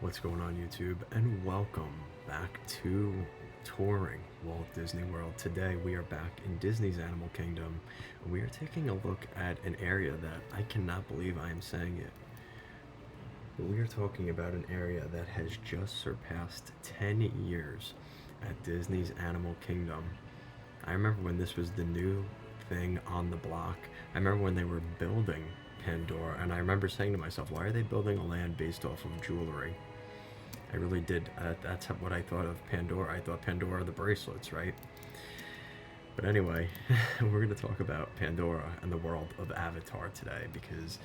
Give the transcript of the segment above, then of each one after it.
What's going on, YouTube? And welcome back to Touring Walt Disney World. Today we are back in Disney's Animal Kingdom. We are taking a look at an area that I cannot believe I am saying it. But we are talking about an area that has just surpassed 10 years at Disney's Animal Kingdom. I remember when this was the new thing on the block. I remember when they were building Pandora, and I remember saying to myself, why are they building a land based off of jewelry? I really did. That's what I thought of Pandora. I thought Pandora the bracelets, right? But anyway, we're going to talk about Pandora and the world of Avatar today, because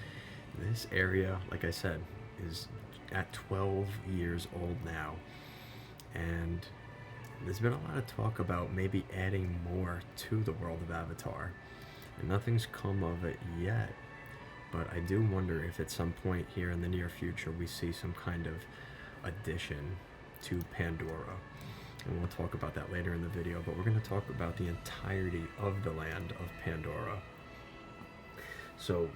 this area, like I said, is at 12 years old now. And there's been a lot of talk about maybe adding more to the world of Avatar. And nothing's come of it yet. But I do wonder if at some point here in the near future we see some kind of addition to Pandora. And we'll talk about that later in the video, but we're going to talk about the entirety of the land of Pandora. So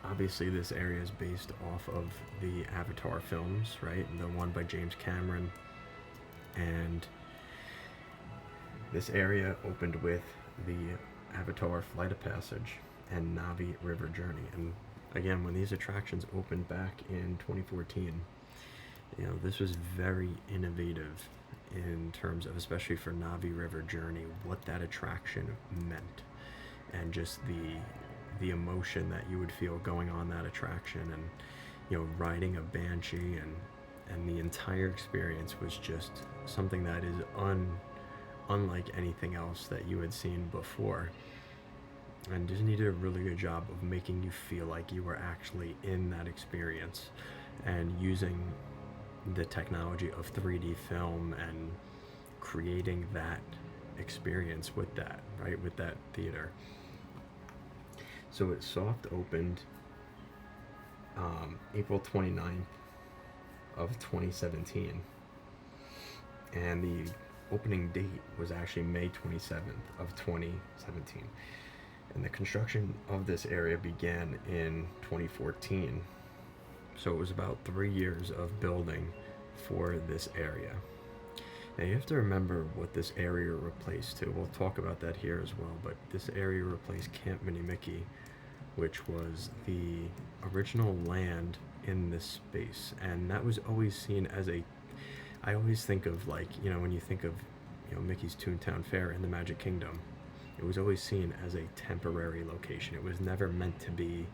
obviously this area is based off of the Avatar films, right? The one by James Cameron. And this area opened with the Avatar Flight of Passage and Na'vi River Journey. And again, when these attractions opened back in 2014, this was very innovative in terms of, especially for Na'vi River Journey, what that attraction meant, and just the emotion that you would feel going on that attraction, and riding a banshee, and the entire experience was just something that is unlike anything else that you had seen before. And Disney did a really good job of making you feel like you were actually in that experience, and using the technology of 3D film and creating that experience with that, right, with that theater. So it soft opened April 29th of 2017, and the opening date was actually May 27th of 2017. And the construction of this area began in 2014. So it was about 3 years of building for this area. Now you have to remember what this area replaced too. We'll talk about that here as well, but this area replaced Camp Mini Mickey, which was the original land in this space. And that was always seen as I always think of, like, when you think of, Mickey's Toontown Fair in the Magic Kingdom, it was always seen as a temporary location. It was never meant to be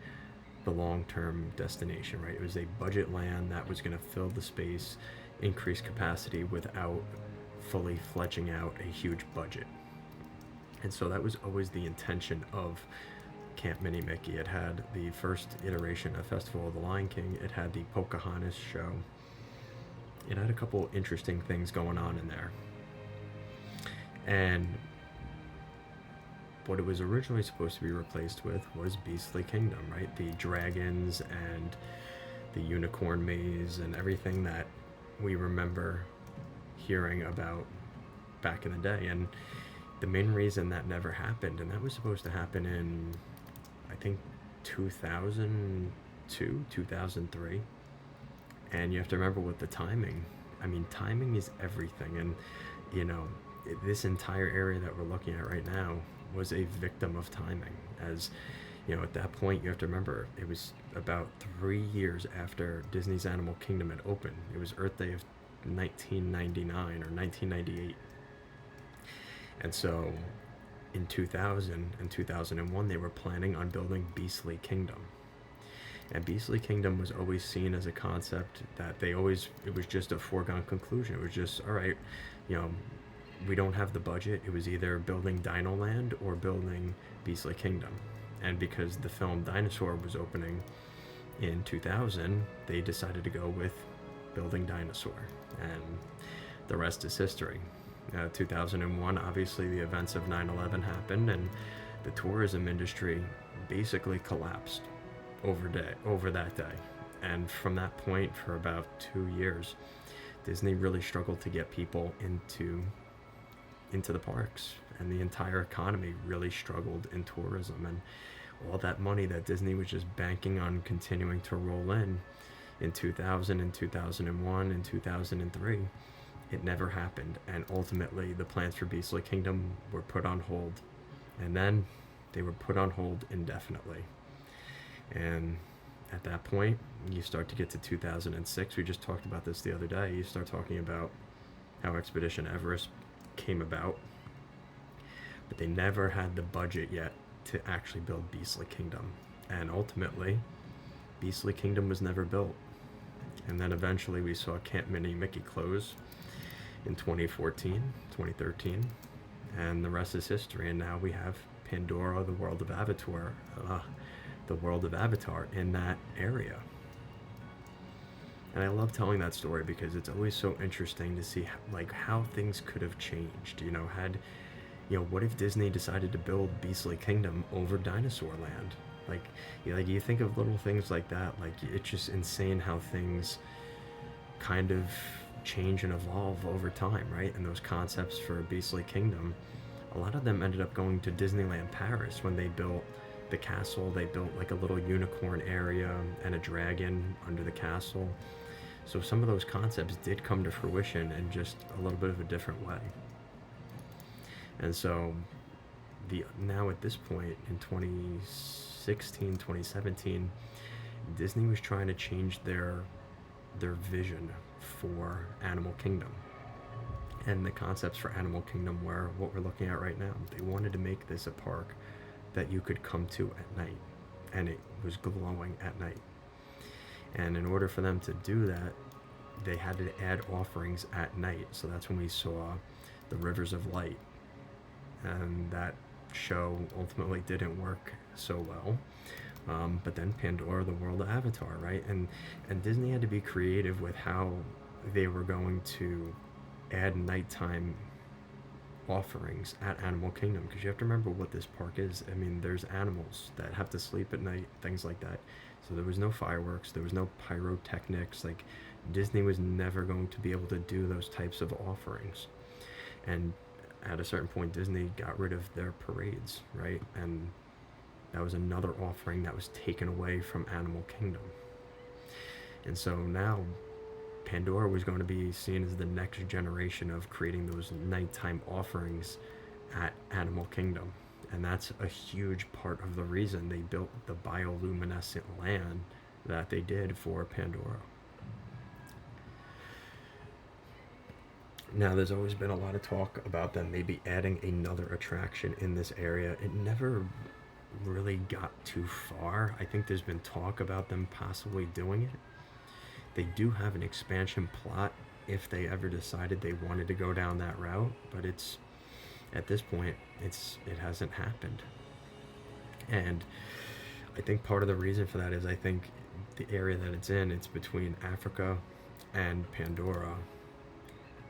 the long-term destination, right? It was a budget land that was going to fill the space, increase capacity without fully fledging out a huge budget. And so that was always the intention of Camp Mini Mickey. It had the first iteration of Festival of the Lion King. It had the Pocahontas show. It had a couple interesting things going on in there. And what it was originally supposed to be replaced with was Beastly Kingdom, right? The dragons and the unicorn maze and everything that we remember hearing about back in the day. And the main reason that never happened, and that was supposed to happen in, I think, 2002, 2003. And you have to remember with the timing. I mean, timing is everything. And, this entire area that we're looking at right now was a victim of timing. As at that point, you have to remember, it was about 3 years after Disney's Animal Kingdom had opened. It was Earth Day of 1999 or 1998. And so in 2000 and 2001, they were planning on building Beastly Kingdom. And Beastly Kingdom was always seen as a concept that it was just a foregone conclusion. It was just, all right, we don't have the budget. It was either building Dino Land or building Beastly Kingdom. And because the film Dinosaur was opening in 2000, they decided to go with building Dinosaur. And the rest is history. 2001, obviously the events of 9/11 happened, and the tourism industry basically collapsed over that day. And from that point, for about 2 years, Disney really struggled to get people into the parks, and the entire economy really struggled in tourism. And all that money that Disney was just banking on continuing to roll in In 2000 and 2001 and 2003, it never happened, and ultimately the plans for Beastly Kingdom were put on hold, and then they were put on hold indefinitely. And at that point, you start to get to 2006. We just talked about this the other day. You start talking about how Expedition Everest came about, but they never had the budget yet to actually build Beastly Kingdom. And ultimately, Beastly Kingdom was never built. And then eventually we saw Camp Mini Mickey close in 2014, 2013, and the rest is history. And now we have Pandora, the World of Avatar, the World of Avatar in that area. And I love telling that story because it's always so interesting to see how things could have changed. What if Disney decided to build Beastly Kingdom over Dinosaur Land? You think of little things like that. It's just insane how things kind of change and evolve over time, right? And those concepts for Beastly Kingdom, a lot of them ended up going to Disneyland Paris when they built the castle. They built like a little unicorn area and a dragon under the castle. So some of those concepts did come to fruition in just a little bit of a different way. And so now at this point in 2016, 2017, Disney was trying to change their vision for Animal Kingdom. And the concepts for Animal Kingdom were what we're looking at right now. They wanted to make this a park that you could come to at night, and it was glowing at night. And in order for them to do that, they had to add offerings at night. So that's when we saw the Rivers of Light. And that show ultimately didn't work so well. But then Pandora, the World of Avatar, right? And Disney had to be creative with how they were going to add nighttime offerings at Animal Kingdom, because you have to remember what this park is. I mean, there's animals that have to sleep at night, things like that. So there was no fireworks, there was no pyrotechnics. Disney was never going to be able to do those types of offerings. And at a certain point, Disney got rid of their parades, right? And that was another offering that was taken away from Animal Kingdom. And so now Pandora was going to be seen as the next generation of creating those nighttime offerings at Animal Kingdom. And that's a huge part of the reason they built the bioluminescent land that they did for Pandora. Now, there's always been a lot of talk about them maybe adding another attraction in this area. It never really got too far. I think there's been talk about them possibly doing it. They do have an expansion plot if they ever decided they wanted to go down that route, but at this point, it hasn't happened. And I think part of the reason for that is I think the area that it's between Africa and Pandora.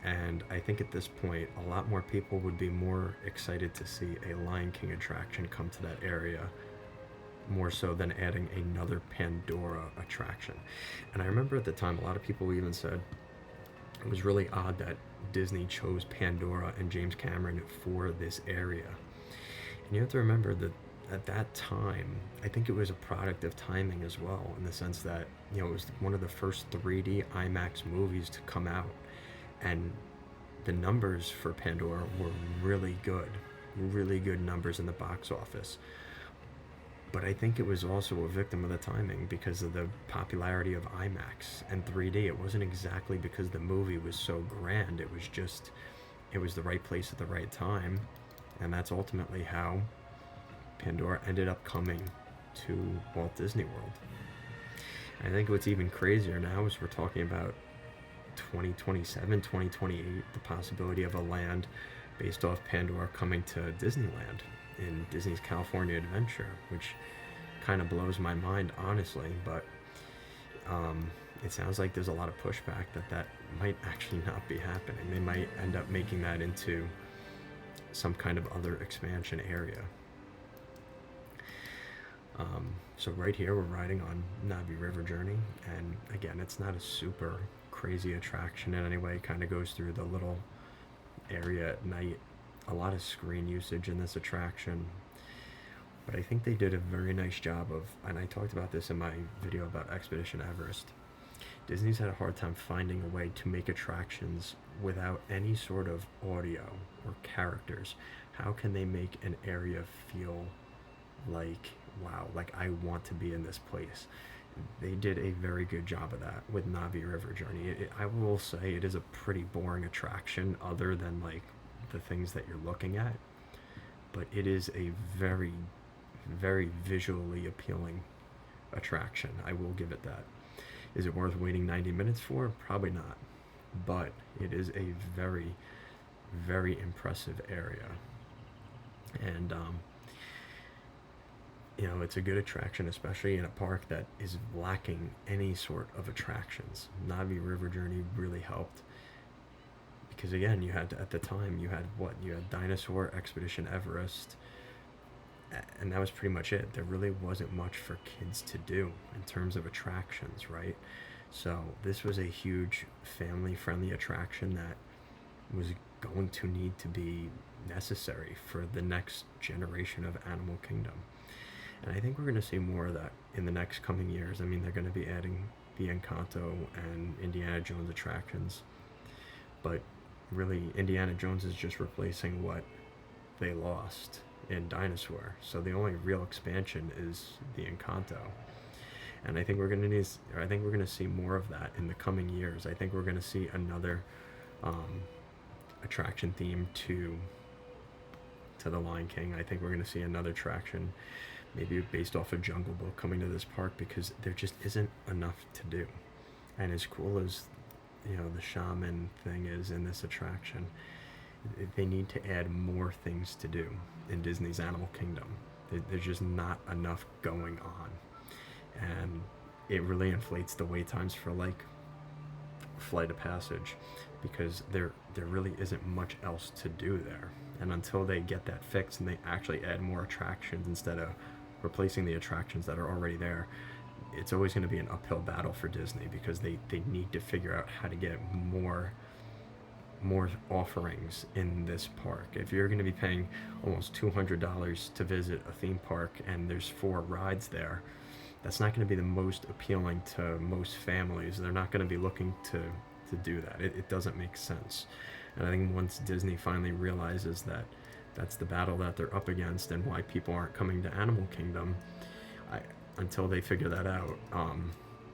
And I think at this point, a lot more people would be more excited to see a Lion King attraction come to that area, more so than adding another Pandora attraction. And I remember at the time, a lot of people even said it was really odd that Disney chose Pandora and James Cameron for this area. And you have to remember that at that time, I think it was a product of timing as well, in the sense that, it was one of the first 3D IMAX movies to come out. And the numbers for Pandora were really good numbers in the box office. But I think it was also a victim of the timing because of the popularity of IMAX and 3D. It wasn't exactly because the movie was so grand. It was the right place at the right time. And that's ultimately how Pandora ended up coming to Walt Disney World. I think what's even crazier now is we're talking about 2027, 2028, the possibility of a land based off Pandora coming to Disneyland in Disney's California Adventure, which kind of blows my mind, honestly. But it sounds like there's a lot of pushback that might actually not be happening. They might end up making that into some kind of other expansion area. So right here, we're riding on Navi River Journey, and again, it's not a super crazy attraction in any way. It kind of goes through the little area at night. A lot of screen usage in this attraction, but I think they did a very nice job of, and I talked about this in my video about Expedition Everest, Disney's had a hard time finding a way to make attractions without any sort of audio or characters. How can they make an area feel like, wow, like I want to be in this place? They did a very good job of that with Navi River Journey. I will say it is a pretty boring attraction, other than like the things that you're looking at, but it is a very, very visually appealing attraction. I will give it that. Is it worth waiting 90 minutes for? Probably not. But it is a very, very impressive area. And, it's a good attraction, especially in a park that is lacking any sort of attractions. Navi River Journey really helped because, again, you had, at the time, you had what? You had Dinosaur, Expedition Everest, and that was pretty much it. There really wasn't much for kids to do in terms of attractions, right? So this was a huge family-friendly attraction that was going to need to be necessary for the next generation of Animal Kingdom. And I think we're going to see more of that in the next coming years. I mean, they're going to be adding the Encanto and Indiana Jones attractions, but really Indiana Jones is just replacing what they lost in Dinosaur. So the only real expansion is the Encanto. And I think we're gonna see more of that in the coming years. I think we're gonna see another attraction theme to the Lion King. I think we're gonna see another attraction, maybe based off of Jungle Book, coming to this park because there just isn't enough to do. And as cool as the shaman thing is in this attraction, they need to add more things to do in Disney's Animal Kingdom. There's just not enough going on, and it really inflates the wait times for like Flight of Passage because there really isn't much else to do there. And until they get that fixed and they actually add more attractions instead of replacing the attractions that are already there, it's always going to be an uphill battle for Disney because they need to figure out how to get more offerings in this park. If you're going to be paying almost $200 to visit a theme park and there's 4 rides there, that's not going to be the most appealing to most families. They're not going to be looking to do that. It doesn't make sense. And I think once Disney finally realizes that that's the battle that they're up against and why people aren't coming to Animal Kingdom, until they figure that out,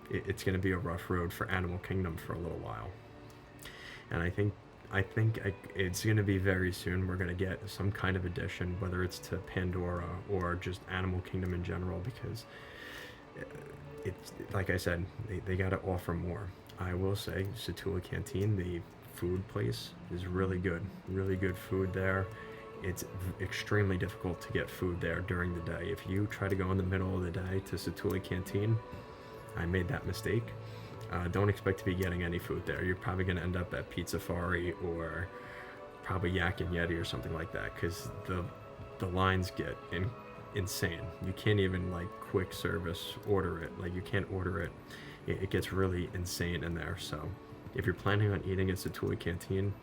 it's going to be a rough road for Animal Kingdom for a little while. And I think it's going to be very soon. We're going to get some kind of addition, whether it's to Pandora or just Animal Kingdom in general, because it's like I said, they got to offer more. I will say, Satula Canteen, the food place, is really good. Really good food there. It's extremely difficult to get food there during the day. If you try to go in the middle of the day to Satula Canteen, I made that mistake. Don't expect to be getting any food there. You're probably going to end up at Pizzafari or probably Yak and Yeti or something like that, because the lines get insane. You can't even like quick service order it. Like you can't order it. It gets really insane in there. So if you're planning on eating at Satula Canteen,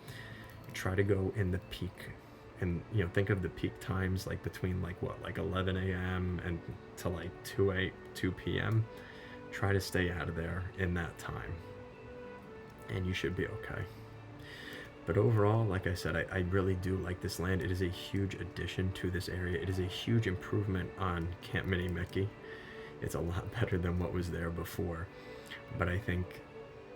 try to go in the peak. And think of the peak times, like between like 11 a.m. and to like 2 p.m. Try to stay out of there in that time, and you should be okay. But overall, like I said, I really do like this land. It is a huge addition to this area. It is a huge improvement on Camp Mini Mickey. It's a lot better than what was there before. But I think,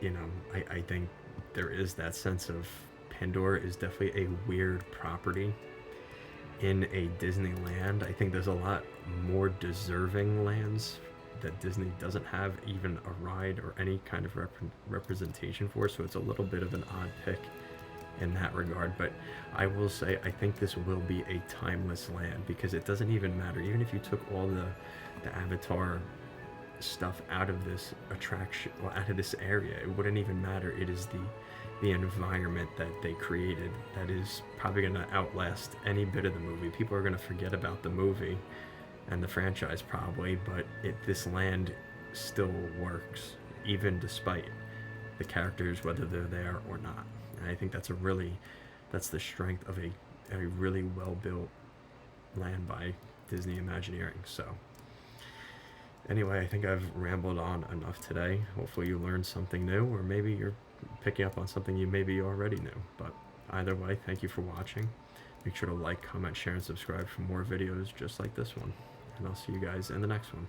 I think there is that sense of Pandora is definitely a weird property in a Disneyland. I think there's a lot more deserving lands that Disney doesn't have even a ride or any kind of representation for, so it's a little bit of an odd pick in that regard. But I will say, I think this will be a timeless land, because it doesn't even matter, even if you took all the Avatar stuff out of this attraction, well, out of this area, it wouldn't even matter. It is the environment that they created that is probably going to outlast any bit of the movie. People are going to forget about the movie and the franchise probably, but this land still works, even despite the characters, whether they're there or not. And I think that's the strength of a really well-built land by Disney Imagineering. So Anyway, I think I've rambled on enough today. Hopefully you learned something new, or maybe you're picking up on something you maybe already knew. But either way, thank you for watching. Make sure to like, comment, share, and subscribe for more videos just like this one. And I'll see you guys in the next one.